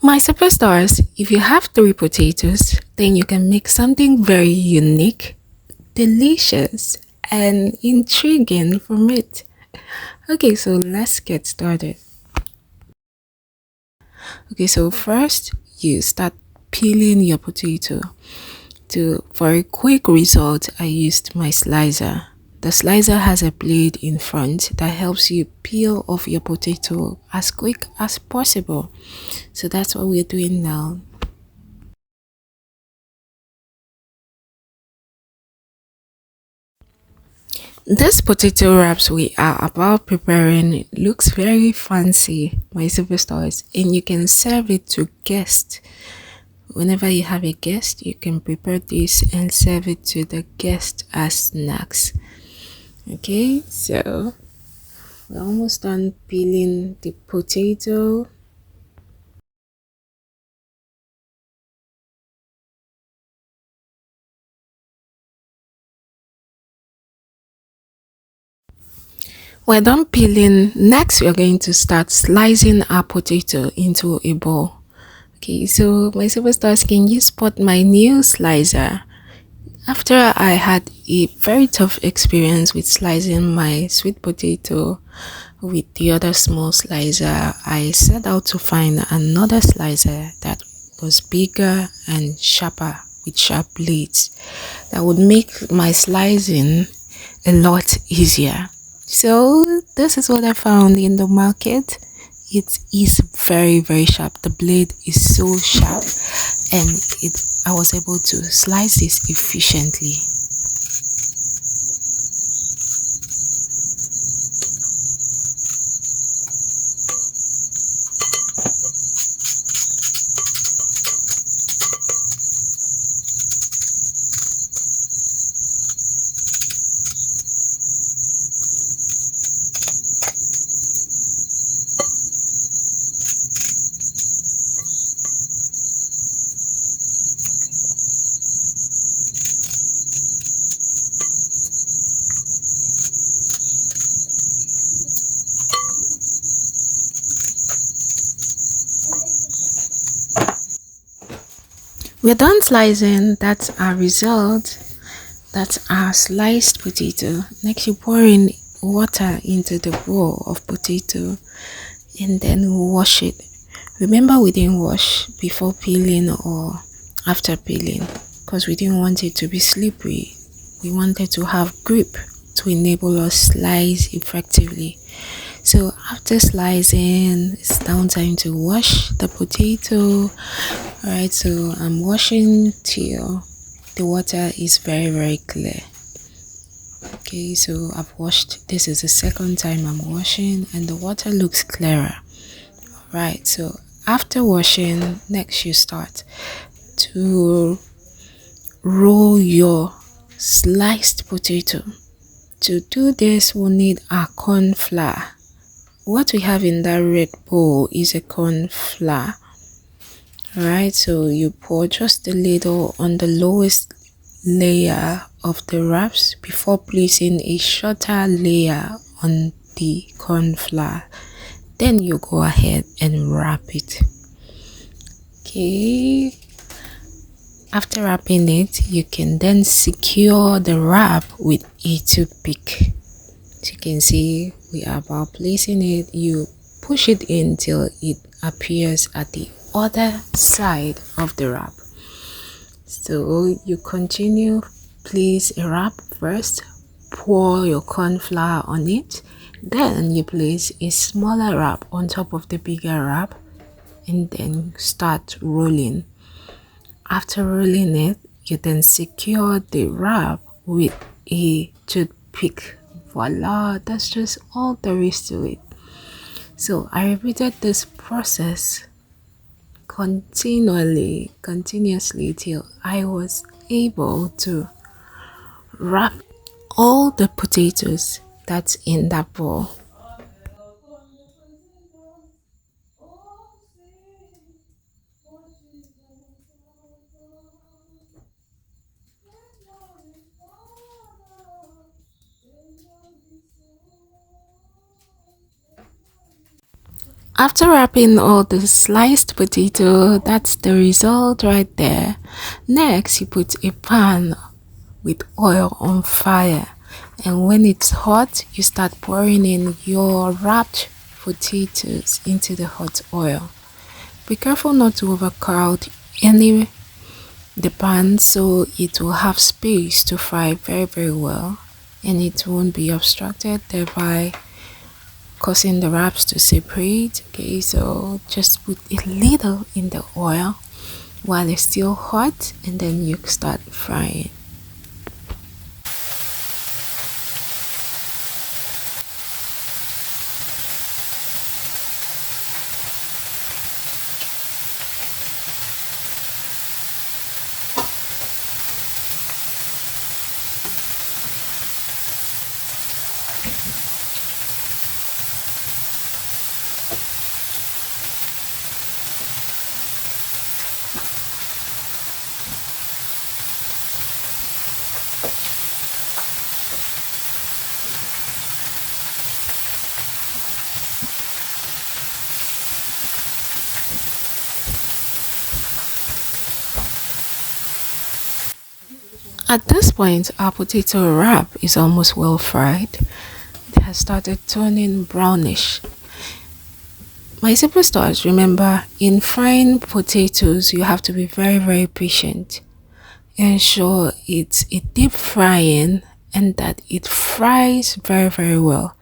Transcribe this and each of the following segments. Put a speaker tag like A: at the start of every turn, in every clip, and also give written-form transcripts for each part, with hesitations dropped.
A: My superstars, if you have three potatoes, then you can make something very unique, delicious, and intriguing from it. Okay, so let's get started. Okay, so first you start peeling your potato. For a quick result, I used my slicer. The slicer has a blade in front that helps you peel off your potato as quick as possible. So that's what we're doing now. This potato wraps we are about preparing looks very fancy, my superstars, and you can serve it to guests. Whenever you have a guest, you can prepare this and serve it to the guest as snacks. Okay, so we're almost done peeling the potato. We're done peeling. Next, we're going to start slicing our potato into a ball. Okay, so my superstars, can you spot my new slicer? After I had a very tough experience with slicing my sweet potato with the other small slicer, I set out to find another slicer that was bigger and sharper with sharp blades that would make my slicing a lot easier. So this is what I found in the market. It is very sharp. The blade is so sharp and it I was able to slice this efficiently. We're done slicing. That's our result. That's our sliced potato. Next, you pour in water into the bowl of potato and then wash it. Remember, we didn't wash before peeling or after peeling because we didn't want it to be slippery. We wanted to have grip to enable us slice effectively. So after slicing, it's down time to wash the potato. Alright, so I'm washing till the water is very clear. Okay, so I've washed. This is the second time I'm washing and the water looks clearer. Right, so after washing, next you start to roll your sliced potato. To do this, we'll need our corn flour. What we have in that red bowl is a corn flour. Alright, so you pour just a little on the lowest layer of the wraps before placing a shorter layer on the corn flour. Then you go ahead and wrap it. Okay, after wrapping it, you can then secure the wrap with a toothpick. As you can see, we are about placing it. You push it in till it appears at the other side of the wrap. So you continue, place a wrap first, pour your corn flour on it, then you place a smaller wrap on top of the bigger wrap and then start rolling. After rolling it, you then secure the wrap with a toothpick. Voila, that's just all there is to it. So I repeated this process continuously till I was able to wrap all the potatoes that's in that bowl. After wrapping all the sliced potato, that's the result right there. Next, you put a pan with oil on fire, and when it's hot, you start pouring in your wrapped potatoes into the hot oil. Be careful not to overcrowd any the pan so it will have space to fry very well and it won't be obstructed, thereby causing the wraps to separate. Okay, so just put a little in the oil while it's still hot and then you start frying. At this point, our potato wrap is almost well fried. It has started turning brownish. My superstars, remember, in frying potatoes, you have to be very patient. Ensure it's a deep frying and that it fries very well.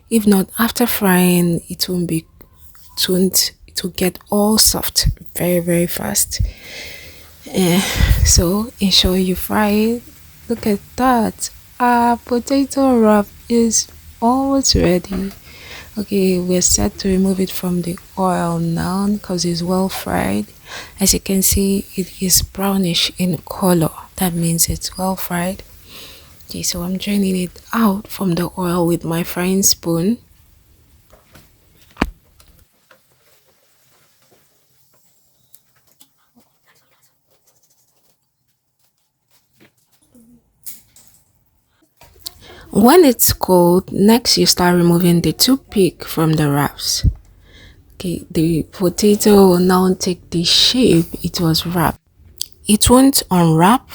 A: If not, after frying, it won't be tuned. It will get all soft very fast. Eh, so ensure you fry it. Look at that. Our potato wrap is almost ready. Okay, we're set to remove it from the oil now because it's well fried. As you can see, it is brownish in color. That means it's well fried. Okay, so I'm draining it out from the oil with my frying spoon. When it's cold, next you start removing the toothpick from the wraps. Okay, the potato will now take the shape it was wrapped. It won't unwrap,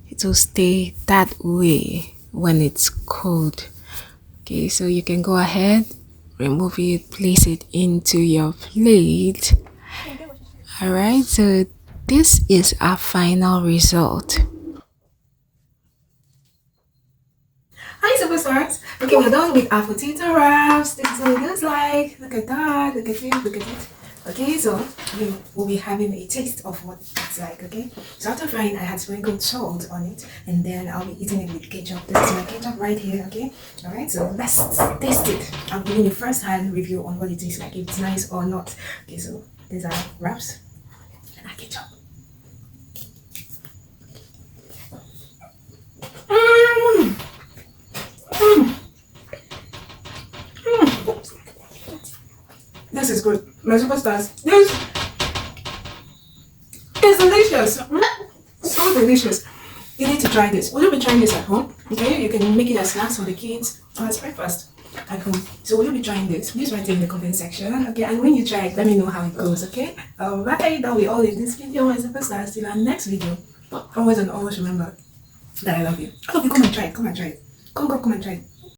A: it will stay that way when it's cold. Okay, so you can go ahead, remove it, place it into your plate. Alright, so this is our final result. Hi superstars! Okay, we're done with our potato wraps. This is what it looks like. Look at that, look at it, look at it. Okay, so we will be having a taste of what it's like, okay? So after frying, I had sprinkled salt on it and then I'll be eating it with ketchup. This is my ketchup right here, okay? Alright, so let's taste it. I'm giving you first hand review on what it tastes like, if it's nice or not. Okay, so these are wraps and our ketchup. This is good. My superstars. This is delicious. So delicious. You need to try this. Will you be trying this at home? Okay, you can make it as snacks for the kids or as breakfast at home. So will you be trying this? Please write it in the comment section. Okay, and when you try it, let me know how it goes. Okay. Alright, that we all in this video. My superstars. Till our next video. Always and always remember that I love you. I love you. Come and try it. Come and try it. Come and try it.